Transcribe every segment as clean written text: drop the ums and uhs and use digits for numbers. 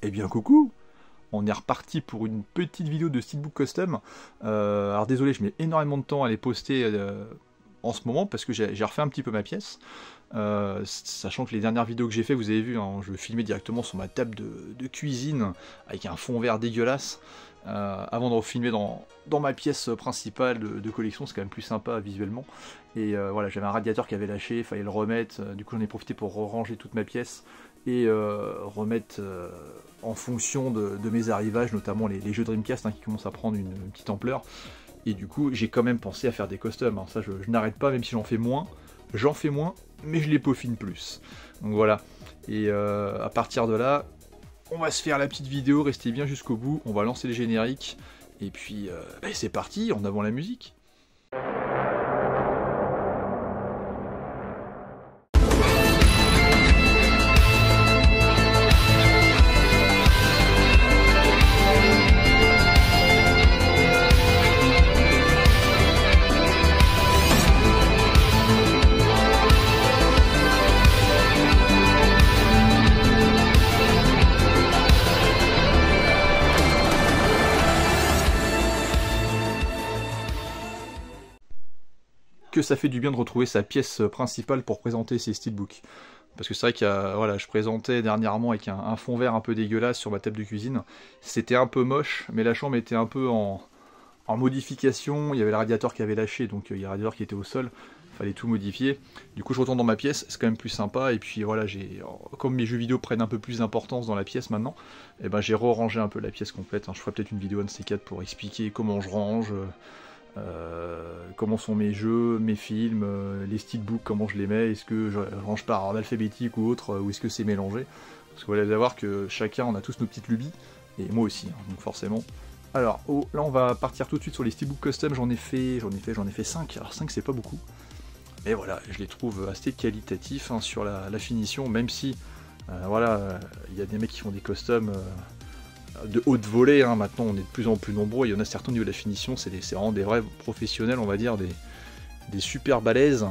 Eh bien coucou, on est reparti pour une petite vidéo de Steelbook Custom. Alors désolé, je mets énormément de temps à les poster en ce moment parce que j'ai refait un petit peu ma pièce. Sachant que les dernières vidéos que j'ai fait, vous avez vu, hein, je filmais directement sur ma table de cuisine avec un fond vert dégueulasse. Avant de refilmer dans ma pièce principale de collection, c'est quand même plus sympa visuellement. Et voilà, j'avais un radiateur qui avait lâché, il fallait le remettre. Du coup j'en ai profité pour ranger toute ma pièce et remettre en fonction de mes arrivages, notamment les jeux Dreamcast qui commencent à prendre une petite ampleur. Et du coup j'ai quand même pensé à faire des customs, hein. Ça je n'arrête pas, même si j'en fais moins, mais je les peaufine plus. Donc voilà, et à partir de là, on va se faire la petite vidéo, restez bien jusqu'au bout, on va lancer le générique, et puis c'est parti, en avant la musique. Que ça fait du bien de retrouver sa pièce principale pour présenter ses steelbooks. Parce que c'est vrai que voilà, je présentais dernièrement avec un fond vert un peu dégueulasse sur ma table de cuisine. C'était un peu moche, mais la chambre était un peu en modification. Il y avait le radiateur qui avait lâché, donc il y a le radiateur qui était au sol. Il fallait tout modifier. Du coup je retourne dans ma pièce, c'est quand même plus sympa. Et puis voilà, comme mes jeux vidéo prennent un peu plus d'importance dans la pièce maintenant, et ben j'ai re-rangé un peu la pièce complète. Je ferai peut-être une vidéo de ces 4 pour expliquer comment je range. Comment sont mes jeux, mes films, les steelbooks, comment je les mets, est-ce que je range par ordre alphabétique ou autre, ou est-ce que c'est mélangé? Parce que vous allez voir que chacun, on a tous nos petites lubies, et moi aussi, hein, donc forcément. Alors, là on va partir tout de suite sur les steelbooks custom, j'en ai fait 5, alors 5 c'est pas beaucoup, mais voilà, je les trouve assez qualitatifs hein, sur la finition, même si, voilà, il y a des mecs qui font des customs de haute volée, hein. Maintenant on est de plus en plus nombreux, il y en a certains au niveau de la finition, c'est vraiment des vrais professionnels, on va dire, des super balèzes.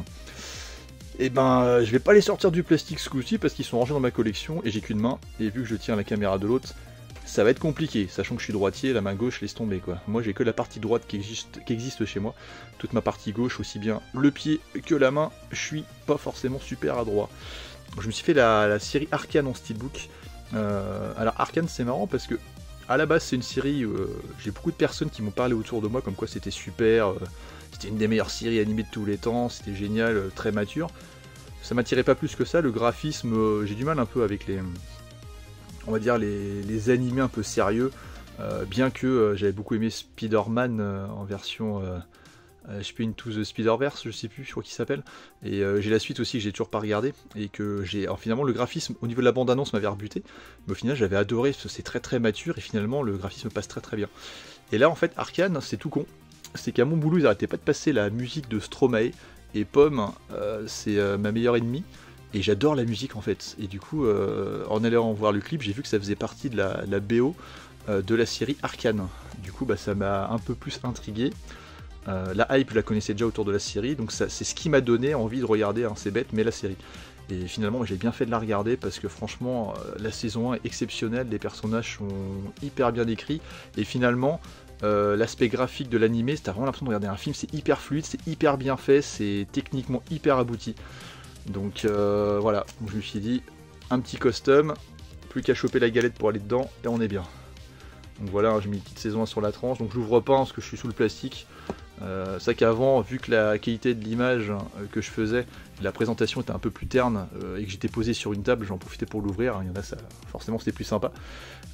Et ben je vais pas les sortir du plastique ce coup-ci parce qu'ils sont rangés dans ma collection et j'ai qu'une main, et vu que je tiens la caméra de l'autre, ça va être compliqué, sachant que je suis droitier, la main gauche laisse tomber quoi. Moi j'ai que la partie droite qui existe chez moi, toute ma partie gauche, aussi bien le pied que la main, je suis pas forcément super adroit. Je me suis fait la série Arcane en steelbook. Alors Arcane c'est marrant parce que à la base c'est une série, j'ai beaucoup de personnes qui m'ont parlé autour de moi comme quoi c'était super, c'était une des meilleures séries animées de tous les temps, c'était génial, très mature. Ça m'attirait pas plus que ça, le graphisme, j'ai du mal un peu avec on va dire les animés un peu sérieux, bien que j'avais beaucoup aimé Spider-Man en version Spin to the Spider-Verse, je sais plus, je crois qu'il s'appelle, et j'ai la suite aussi que j'ai toujours pas regardé, et que alors finalement le graphisme au niveau de la bande-annonce m'avait rebuté, mais au final j'avais adoré, parce que c'est très très mature, et finalement le graphisme passe très très bien. Et là en fait Arcane, c'est tout con, c'est qu'à mon boulot ils arrêtaient pas de passer la musique de Stromae, et Pomme, c'est ma meilleure ennemie, et j'adore la musique en fait, et du coup en allant voir le clip, j'ai vu que ça faisait partie de la BO de la série Arcane, du coup bah, ça m'a un peu plus intrigué. La hype, je la connaissais déjà autour de la série, donc c'est ce qui m'a donné envie de regarder, hein, c'est bête, mais la série. Et finalement, j'ai bien fait de la regarder parce que franchement, la saison 1 est exceptionnelle, les personnages sont hyper bien décrits, et finalement, l'aspect graphique de l'animé, t'as vraiment l'impression de regarder un film, c'est hyper fluide, c'est hyper bien fait, c'est techniquement hyper abouti. Donc voilà, je me suis dit, un petit custom, plus qu'à choper la galette pour aller dedans, et on est bien. Donc voilà, hein, j'ai mis une petite saison 1 sur la tranche, donc j'ouvre pas hein, parce que je suis sous le plastique. C'est vrai qu'avant, vu que la qualité de l'image que je faisais, la présentation était un peu plus terne et que j'étais posé sur une table, j'en profitais pour l'ouvrir, il y en a ça, forcément c'était plus sympa.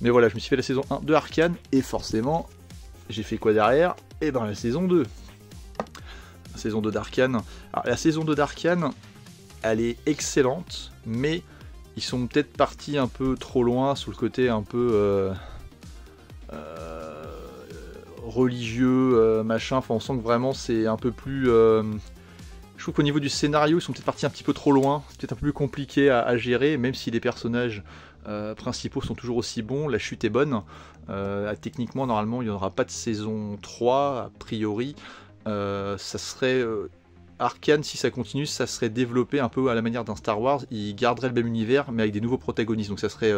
Mais voilà, je me suis fait la saison 1 de Arcane, et forcément, j'ai fait quoi derrière? Et ben la saison 2. La saison 2 d'Arcane. Alors la saison 2 d'Arcane, elle est excellente, mais ils sont peut-être partis un peu trop loin sur le côté un peu religieux, machin, enfin on sent que vraiment c'est un peu plus... Je trouve qu'au niveau du scénario, ils sont peut-être partis un petit peu trop loin, c'est peut-être un peu plus compliqué à gérer, même si les personnages principaux sont toujours aussi bons, la chute est bonne. Techniquement, normalement, il n'y aura pas de saison 3, a priori. Ça serait... Arcane, si ça continue, ça serait développé un peu à la manière d'un Star Wars, il garderait le même univers, mais avec des nouveaux protagonistes, donc ça serait...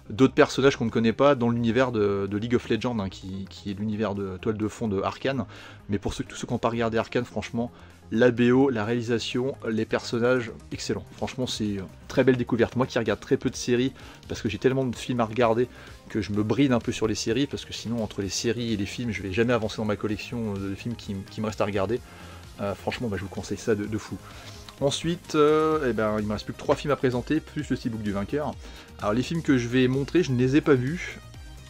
d'autres personnages qu'on ne connaît pas dans l'univers de League of Legends, hein, qui est l'univers de toile de fond de Arcane. Mais pour tous ceux qui n'ont pas regardé Arcane, franchement, la BO, la réalisation, les personnages, excellent. Franchement, c'est une très belle découverte. Moi qui regarde très peu de séries, parce que j'ai tellement de films à regarder, que je me bride un peu sur les séries, parce que sinon, entre les séries et les films, je vais jamais avancer dans ma collection de films qui me restent à regarder. Franchement, je vous conseille ça de fou. Ensuite, il me reste plus que 3 films à présenter, plus le steelbook du vainqueur. Alors les films que je vais montrer, je ne les ai pas vus.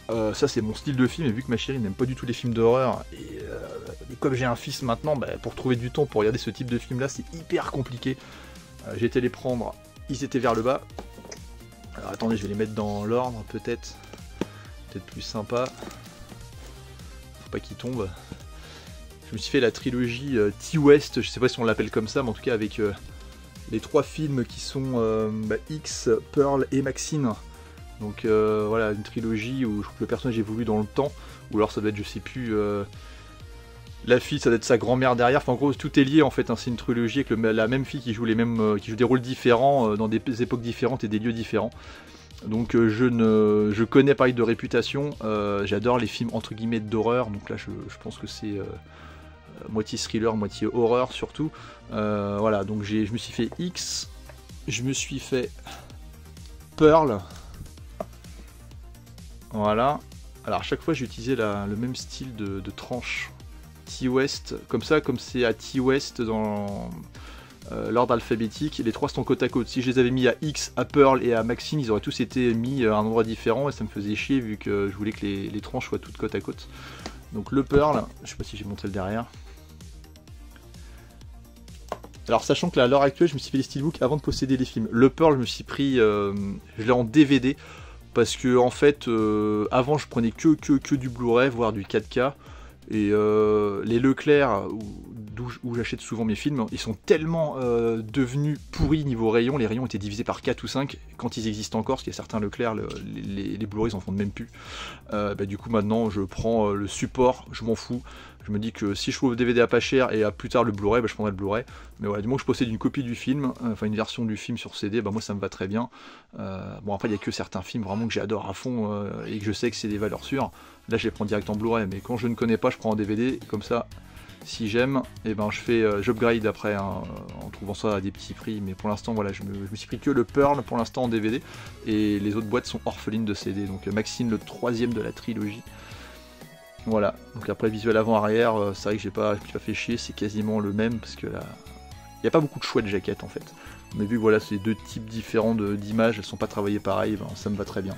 Ça c'est mon style de film, et vu que ma chérie n'aime pas du tout les films d'horreur, et comme j'ai un fils maintenant, pour trouver du temps pour regarder ce type de film là, c'est hyper compliqué. J'ai été les prendre, ils étaient vers le bas. Alors attendez, je vais les mettre dans l'ordre peut-être plus sympa. Faut pas qu'ils tombent. Je me suis fait la trilogie T-West, je sais pas si on l'appelle comme ça, mais en tout cas avec les 3 films qui sont X, Pearl et Maxine. Donc voilà, une trilogie où je trouve que le personnage évolue dans le temps, ou alors ça doit être, je sais plus, la fille, ça doit être sa grand-mère derrière. Enfin en gros, tout est lié en fait, hein. C'est une trilogie avec la même fille qui joue qui joue des rôles différents dans des époques différentes et des lieux différents. Donc je connais pareil de réputation, j'adore les films entre guillemets d'horreur, donc là je pense que c'est moitié thriller, moitié horreur surtout. Voilà, donc je me suis fait X, je me suis fait Pearl. Voilà. Alors à chaque fois j'ai utilisé le même style de tranche. T-West, comme ça, comme c'est à T-West dans l'ordre alphabétique, les 3 sont côte à côte. Si je les avais mis à X, à Pearl et à Maxine, ils auraient tous été mis à un endroit différent et ça me faisait chier vu que je voulais que les tranches soient toutes côte à côte. Donc le Pearl, je sais pas si j'ai montré le derrière. Alors sachant que là, à l'heure actuelle, je me suis fait les steelbooks avant de posséder les films. Le Pearl, je me suis pris, je l'ai en DVD. Parce que en fait, avant je prenais que du Blu-ray, voire du 4K. Et les Leclerc, où j'achète souvent mes films, ils sont tellement devenus pourris niveau rayon. Les rayons étaient divisés par 4 ou 5 quand ils existent encore, parce qu'il y a certains Leclerc, les Blu-ray ils en font même plus. Du coup maintenant je prends le support, je m'en fous. Je me dis que si je trouve le DVD à pas cher et à plus tard le Blu-ray, je prendrai le Blu-ray. Mais voilà, du moment que je possède une copie du film, enfin une version du film sur CD, moi ça me va très bien. Bon après il n'y a que certains films vraiment que j'adore à fond et que je sais que c'est des valeurs sûres. Là je les prends direct en Blu-ray, mais quand je ne connais pas, je prends en DVD, comme ça, si j'aime, j'upgrade après, hein, en trouvant ça à des petits prix. Mais pour l'instant, voilà, je me suis pris que le Pearl pour l'instant en DVD, et les autres boîtes sont orphelines de CD. Donc Maxine, le 3e de la trilogie. Voilà, donc après visuel avant-arrière, c'est vrai que je me suis pas fait chier, c'est quasiment le même, parce que là, il n'y a pas beaucoup de choix de jaquettes en fait. Mais vu que voilà, c'est 2 types différents d'images, elles sont pas travaillées pareil, ça me va très bien.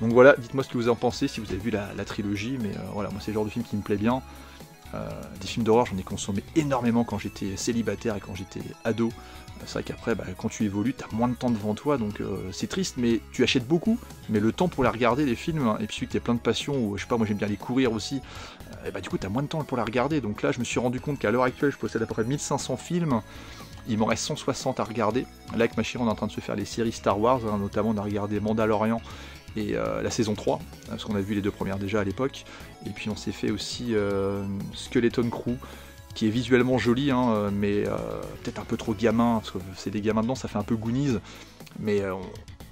Donc voilà, dites-moi ce que vous en pensez, si vous avez vu la trilogie, mais voilà, moi c'est le genre de film qui me plaît bien. Des films d'horreur, j'en ai consommé énormément quand j'étais célibataire et quand j'étais ado. C'est vrai qu'après, quand tu évolues, t'as moins de temps devant toi, donc c'est triste, mais tu achètes beaucoup, mais le temps pour les regarder, les films, hein, et puis celui que t'as plein de passion, ou je sais pas, moi j'aime bien les courir aussi, du coup t'as moins de temps pour les regarder. Donc là, je me suis rendu compte qu'à l'heure actuelle, je possède à peu près 1500 films, il m'en reste 160 à regarder. Là, avec ma chérie, on est en train de se faire les séries Star Wars, hein, notamment on a regardé Mandalorian et la saison 3, parce qu'on a vu les 2 premières déjà à l'époque, et puis on s'est fait aussi Skeleton Crew, qui est visuellement joli, hein, mais peut-être un peu trop gamin, parce que c'est des gamins dedans, ça fait un peu Goonies, mais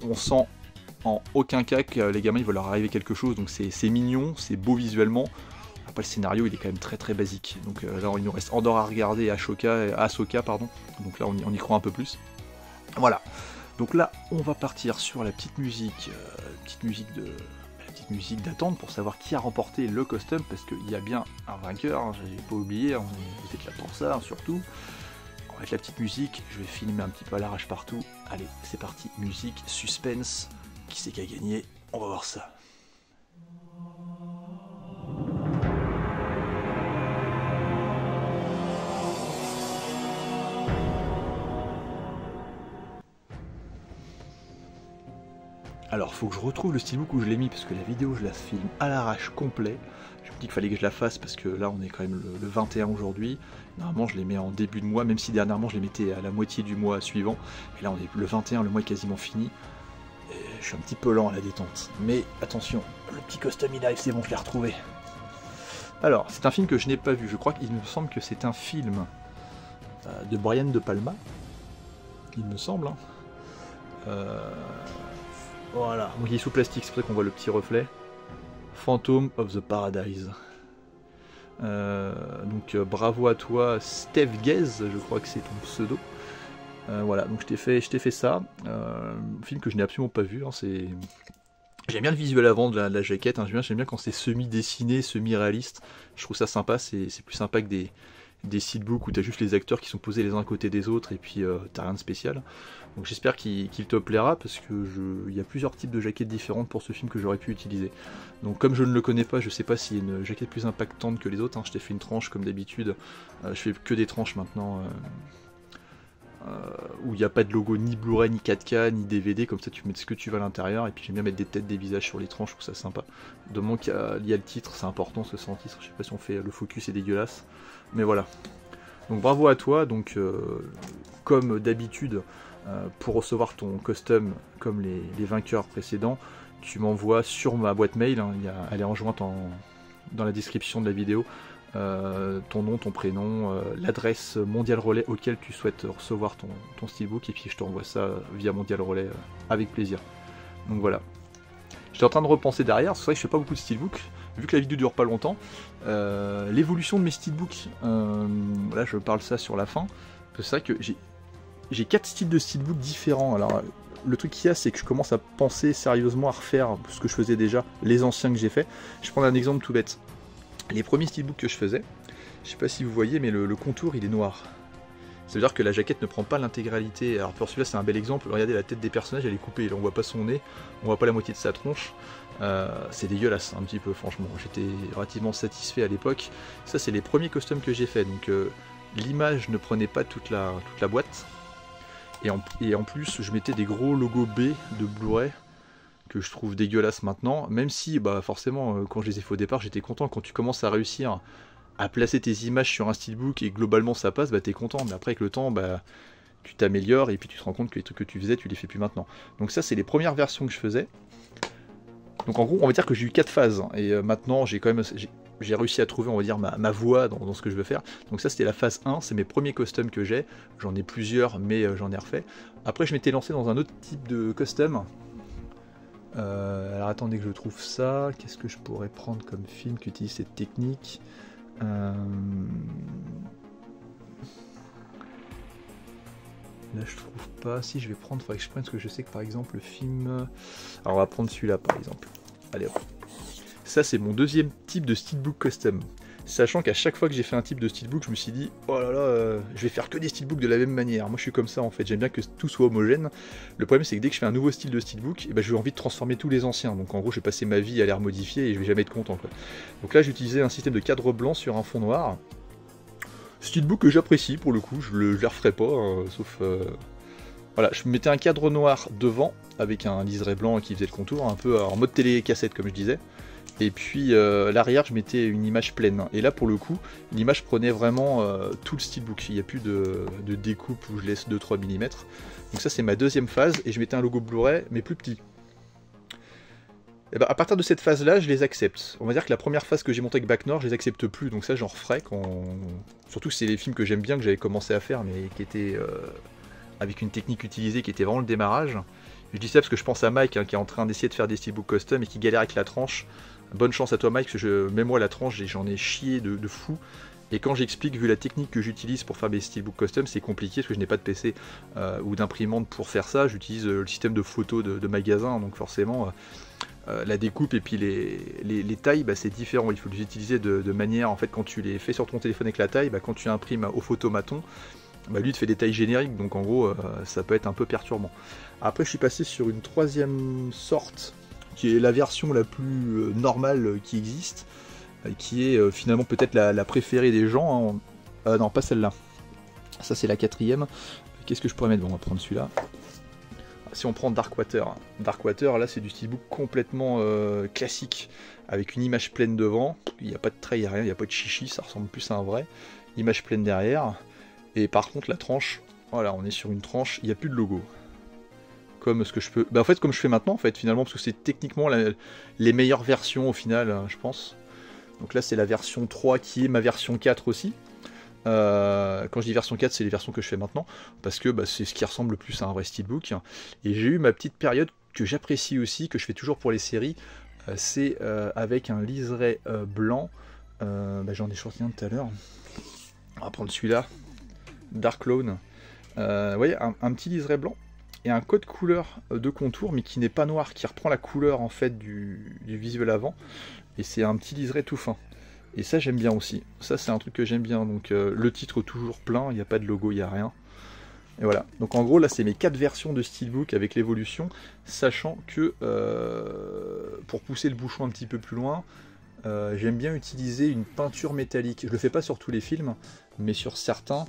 on sent en aucun cas que les gamins ils veulent leur arriver quelque chose, donc c'est mignon, c'est beau visuellement. Après le scénario il est quand même très très basique, donc là il nous reste Andor à regarder et Ahsoka, pardon, donc là on y croit un peu plus. Voilà. Donc là, on va partir sur la petite musique, d'attente pour savoir qui a remporté le custom, parce qu'il y a bien un vainqueur, hein, j'ai pas oublié, hein, vous êtes là pour ça, hein, surtout. On va mettre la petite musique, je vais filmer un petit peu à l'arrache partout. Allez, c'est parti, musique, suspense, qui c'est qui a gagné? On va voir ça. Alors, faut que je retrouve le steelbook où je l'ai mis, parce que la vidéo, je la filme à l'arrache complet. Je me dis qu'il fallait que je la fasse, parce que là, on est quand même le 21 aujourd'hui. Normalement, je les mets en début de mois, même si dernièrement, je les mettais à la moitié du mois suivant. Et là, on est le 21, le mois est quasiment fini. Et je suis un petit peu lent à la détente. Mais attention, le petit custom il arrive, c'est bon, je l'ai retrouvé. Alors, c'est un film que je n'ai pas vu. Je crois qu'il me semble que c'est un film de Brian De Palma. Il me semble, hein. Voilà, donc il est sous plastique, c'est pour ça qu'on voit le petit reflet. Phantom of the Paradise. Donc bravo à toi, Steph Gaze, je crois que c'est ton pseudo. Voilà, donc je t'ai fait ça. Film que je n'ai absolument pas vu. Hein, j'aime bien le visuel avant de la jaquette. Hein, j'aime bien quand c'est semi-dessiné, semi-réaliste. Je trouve ça sympa. C'est plus sympa que des steelbooks où t'as juste les acteurs qui sont posés les uns à côté des autres et puis t'as rien de spécial. Donc j'espère qu'il te plaira parce que il y a plusieurs types de jaquettes différentes pour ce film que j'aurais pu utiliser. Donc comme je ne le connais pas, je sais pas s'il y a une jaquette plus impactante que les autres. Hein. Je t'ai fait une tranche comme d'habitude. Je fais que des tranches maintenant. Où il n'y a pas de logo ni Blu-ray, ni 4K, ni DVD, comme ça tu mets ce que tu veux à l'intérieur, et puis j'aime bien mettre des têtes, des visages sur les tranches, je trouve ça sympa. De moment qu'il y a le titre, c'est important, parce que sans titre, je sais pas si on fait le focus, c'est dégueulasse, mais voilà. Donc bravo à toi, donc comme d'habitude, pour recevoir ton custom, comme les vainqueurs précédents, tu m'envoies sur ma boîte mail, hein, elle est en jointe dans la description de la vidéo, ton nom, ton prénom, l'adresse Mondial Relais auquel tu souhaites recevoir ton steelbook, et puis je te renvoie ça via Mondial Relais avec plaisir. Donc voilà. J'étais en train de repenser derrière, c'est vrai que je fais pas beaucoup de steelbook, vu que la vidéo dure pas longtemps. L'évolution de mes steelbooks, là je parle ça sur la fin, c'est vrai que j'ai 4 styles de steelbook différents. Alors le truc qu'il y a, c'est que je commence à penser sérieusement à refaire ce que je faisais déjà, les anciens que j'ai fait. Je prends un exemple tout bête. Les premiers steelbooks que je faisais, je sais pas si vous voyez, mais le contour il est noir. Ça veut dire que la jaquette ne prend pas l'intégralité. Alors pour celui-là c'est un bel exemple, regardez la tête des personnages, elle est coupée, on voit pas son nez, on voit pas la moitié de sa tronche. C'est dégueulasse un petit peu franchement, j'étais relativement satisfait à l'époque. Ça c'est les premiers costumes que j'ai fait, donc l'image ne prenait pas toute la boîte. Et en plus je mettais des gros logos B de Blu-ray, que je trouve dégueulasse maintenant, même si bah forcément quand je les ai fait au départ j'étais content. Quand tu commences à réussir à placer tes images sur un steelbook et globalement ça passe, bah t'es content, mais après avec le temps bah tu t'améliores et puis tu te rends compte que les trucs que tu faisais tu les fais plus maintenant. Donc ça c'est les premières versions que je faisais. Donc en gros on va dire que j'ai eu 4 phases, et maintenant j'ai quand même j'ai réussi à trouver, on va dire, ma voie dans ce que je veux faire. Donc ça c'était la phase 1, c'est mes premiers customs que j'ai, j'en ai plusieurs mais j'en ai refait. Après je m'étais lancé dans un autre type de custom. Alors attendez que je trouve ça. Qu'est-ce que je pourrais prendre comme film qui utilise cette technique? Là je trouve pas. Si je vais prendre, faudrait que je prenne, parce que je sais que par exemple le film. Alors on va prendre celui-là par exemple. Allez hop. Ça c'est mon deuxième type de steelbook custom. Sachant qu'à chaque fois que j'ai fait un type de steelbook, je me suis dit, oh là là, je vais faire que des steelbooks de la même manière. Moi je suis comme ça en fait, j'aime bien que tout soit homogène. Le problème c'est que dès que je fais un nouveau style de steelbook, et ben, j'ai envie de transformer tous les anciens. Donc en gros, je vais passer ma vie à les remodifier et je vais jamais être content, quoi. Donc là j'ai utilisé un système de cadre blanc sur un fond noir. Steelbook que j'apprécie pour le coup, je les referai pas, hein, sauf... Voilà, je mettais un cadre noir devant, avec un liseré blanc qui faisait le contour, un peu en mode télé-cassette comme je disais. Et puis l'arrière, je mettais une image pleine. Et là, pour le coup, l'image prenait vraiment tout le steelbook. Il n'y a plus de découpe où je laisse 2-3 mm. Donc ça, c'est ma deuxième phase. Et je mettais un logo Blu-ray, mais plus petit. Et ben, à partir de cette phase-là, je les accepte. On va dire que la première phase que j'ai montée avec Bac Nord, je les accepte plus. Donc ça, j'en referai quand... Surtout que c'est les films que j'aime bien, que j'avais commencé à faire, mais qui étaient avec une technique utilisée qui était vraiment le démarrage. Je dis ça parce que je pense à Mike, hein, qui est en train d'essayer de faire des steelbooks custom et qui galère avec la tranche. Bonne chance à toi Mike, parce que même moi la tranche j'en ai chié de fou. Et quand j'explique, vu la technique que j'utilise pour faire mes steelbooks custom, c'est compliqué parce que je n'ai pas de PC ou d'imprimante pour faire ça. J'utilise le système de photos de magasin, donc forcément la découpe et puis les tailles, bah, c'est différent. Il faut les utiliser de manière, en fait, quand tu les fais sur ton téléphone avec la taille, bah, quand tu imprimes au photomaton, bah, lui il te fait des tailles génériques, donc en gros ça peut être un peu perturbant. Après je suis passé sur une troisième sorte, qui est la version la plus normale qui existe, qui est finalement peut-être la préférée des gens, hein. Non, pas celle-là. Ça c'est la quatrième. Qu'est-ce que je pourrais mettre? Bon, on va prendre celui-là. Si on prend Darkwater, Darkwater là c'est du steelbook complètement classique, avec une image pleine devant, il n'y a pas de trait, il n'y a rien, il n'y a pas de chichi, ça ressemble plus à un vrai. Image pleine derrière, et par contre la tranche, voilà, on est sur une tranche, il n'y a plus de logo. Comme ce que je peux... Bah en fait comme je fais maintenant en fait finalement, parce que c'est techniquement les meilleures versions au final, je pense. Donc là c'est la version 3 qui est ma version 4 aussi. Quand je dis version 4, c'est les versions que je fais maintenant, parce que bah, c'est ce qui ressemble le plus à un vrai steelbook. Et j'ai eu ma petite période que j'apprécie aussi, que je fais toujours pour les séries, c'est avec un liseré blanc. J'en ai sorti un tout à l'heure. On va prendre celui-là, Dark Lawn. Vous voyez, un petit liseré blanc et un code couleur de contour, mais qui n'est pas noir, qui reprend la couleur en fait du visuel avant. Et c'est un petit liseré tout fin. Et ça j'aime bien aussi. Ça c'est un truc que j'aime bien. Donc le titre toujours plein, il n'y a pas de logo, il n'y a rien. Et voilà. Donc en gros là c'est mes 4 versions de Steelbook avec l'évolution, sachant que pour pousser le bouchon un petit peu plus loin, j'aime bien utiliser une peinture métallique. Je le fais pas sur tous les films, mais sur certains.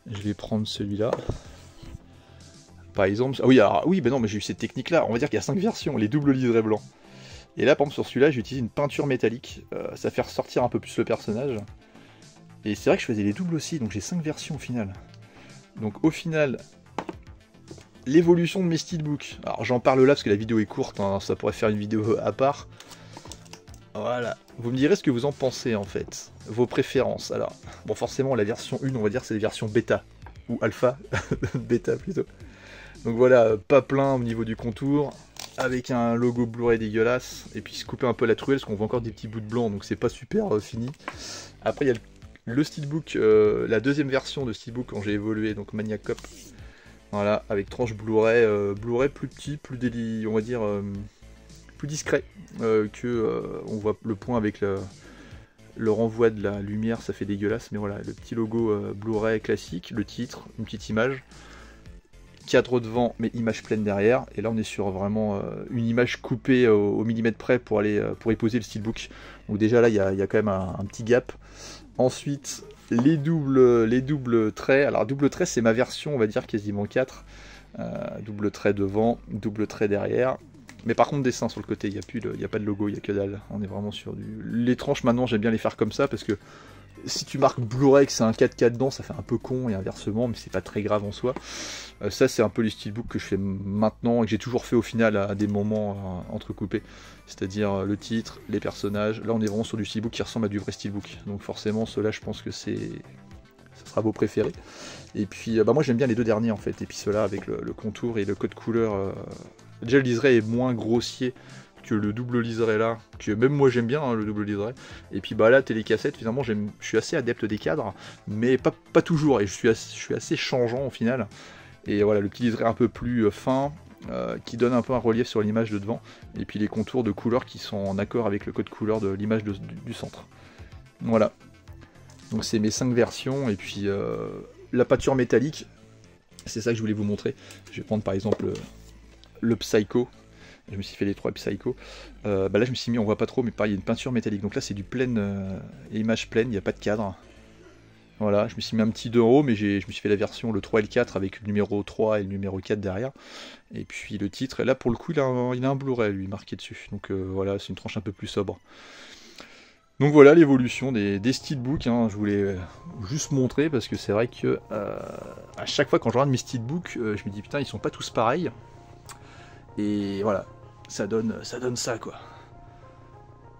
Je vais prendre celui-là. Par exemple. Ah oui, alors, oui, ben non, mais j'ai eu cette technique-là. On va dire qu'il y a 5 versions, les doubles liserés blancs. Et là, par exemple, sur celui-là, j'utilise une peinture métallique. Ça fait ressortir un peu plus le personnage. Et c'est vrai que je faisais les doubles aussi, donc j'ai 5 versions au final. Donc au final, l'évolution de mes steelbooks. Alors j'en parle là parce que la vidéo est courte, hein, ça pourrait faire une vidéo à part. Voilà. Vous me direz ce que vous en pensez en fait. Vos préférences. Alors, bon forcément la version 1, on va dire c'est la version bêta. Ou alpha. Bêta plutôt. Donc voilà, pas plein au niveau du contour. Avec un logo Blu-ray dégueulasse. Et puis se couper un peu la truelle parce qu'on voit encore des petits bouts de blanc. Donc c'est pas super fini. Après il y a le steelbook, la deuxième version de steelbook quand j'ai évolué. Donc Maniac Cop. Voilà, avec tranche Blu-ray. Blu-ray plus petit, plus délicat, on va dire... plus discret on voit le point avec le renvoi de la lumière, ça fait dégueulasse, mais voilà, le petit logo Blu-ray classique, le titre, une petite image, cadre devant mais image pleine derrière, et là on est sur vraiment une image coupée au millimètre près pour y poser le steelbook. Donc déjà là il y a quand même un petit gap. Ensuite les doubles traits. Alors double trait c'est ma version, on va dire quasiment 4, double trait devant, double trait derrière. Mais par contre dessin sur le côté, il n'y a pas de logo, il n'y a que dalle. On est vraiment sur du... Les tranches maintenant j'aime bien les faire comme ça parce que si tu marques Blu-ray que c'est un 4K dedans, ça fait un peu con et inversement, mais c'est pas très grave en soi. Ça c'est un peu les steelbooks que je fais maintenant et que j'ai toujours fait au final à des moments entrecoupés. C'est-à-dire le titre, les personnages. Là on est vraiment sur du steelbook qui ressemble à du vrai steelbook. Donc forcément ceux-là je pense que ça sera vos préférés. Et puis moi j'aime bien les deux derniers en fait. Et puis ceux-là avec le contour et le code couleur... Déjà le liseré est moins grossier que le double liseré là, que même moi j'aime bien hein, le double liseré. Et puis bah là télécassette finalement je suis assez adepte des cadres, mais pas toujours, et je suis assez changeant au final. Et voilà le petit liseré un peu plus fin, qui donne un peu un relief sur l'image de devant, et puis les contours de couleurs qui sont en accord avec le code couleur de l'image du centre. Voilà. Donc c'est mes 5 versions, et puis la peinture métallique, c'est ça que je voulais vous montrer. Je vais prendre par exemple... le Psycho, je me suis fait les 3 Psycho. Là je me suis mis, on voit pas trop, mais pareil, il y a une peinture métallique. Donc là c'est du pleine, image pleine, il n'y a pas de cadre. Voilà, je me suis mis un petit 2€, mais je me suis fait la version le 3 et le 4 avec le numéro 3 et le numéro 4 derrière. Et puis le titre, et là pour le coup il a un Blu-ray lui marqué dessus. Donc voilà, c'est une tranche un peu plus sobre. Donc voilà l'évolution des steelbooks, hein. Je voulais juste montrer parce que c'est vrai que à chaque fois quand je regarde mes steelbooks, je me dis putain ils sont pas tous pareils. Et voilà, ça donne ça quoi.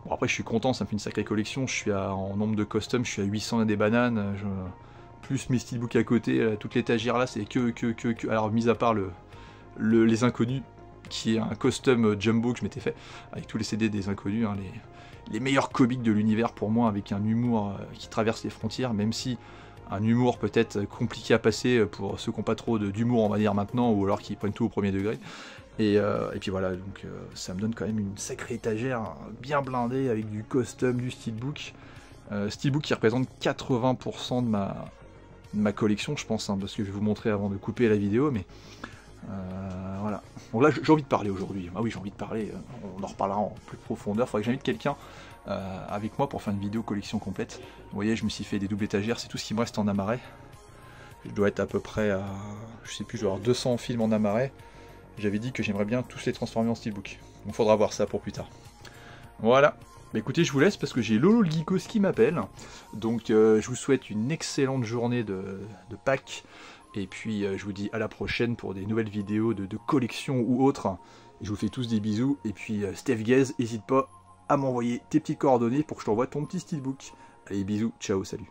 Bon après je suis content, ça me fait une sacrée collection, je suis en nombre de costumes, je suis à 800 et des bananes, plus mes steelbooks à côté, toute l'étagère là c'est que... Alors mis à part les Inconnus, qui est un custom jumbo que je m'étais fait, avec tous les CD des Inconnus, hein, les meilleurs comics de l'univers pour moi, avec un humour qui traverse les frontières, même si un humour peut-être compliqué à passer pour ceux qui n'ont pas trop d'humour on va dire maintenant, ou alors qui prennent tout au premier degré. Et puis voilà, donc ça me donne quand même une sacrée étagère bien blindée avec du custom, du steelbook. Steelbook qui représente 80% de ma collection, je pense, hein, parce que je vais vous montrer avant de couper la vidéo, mais voilà. Bon là j'ai envie de parler aujourd'hui, ah oui j'ai envie de parler, on en reparlera en plus profondeur, il faudrait que j'invite quelqu'un avec moi pour faire une vidéo collection complète. Vous voyez, je me suis fait des doubles étagères, c'est tout ce qui me reste en Amaray. Je dois être à peu près à, je sais plus, je dois avoir 200 films en Amaray. J'avais dit que j'aimerais bien tous les transformer en steelbook. Donc faudra voir ça pour plus tard. Voilà. Bah écoutez, je vous laisse parce que j'ai Lolo le Geekos qui m'appelle. Donc je vous souhaite une excellente journée de Pâques. Et puis je vous dis à la prochaine pour des nouvelles vidéos de collection ou autres. Et je vous fais tous des bisous. Et puis Steph Gaze, n'hésite pas à m'envoyer tes petites coordonnées pour que je t'envoie ton petit steelbook. Allez, bisous, ciao, salut.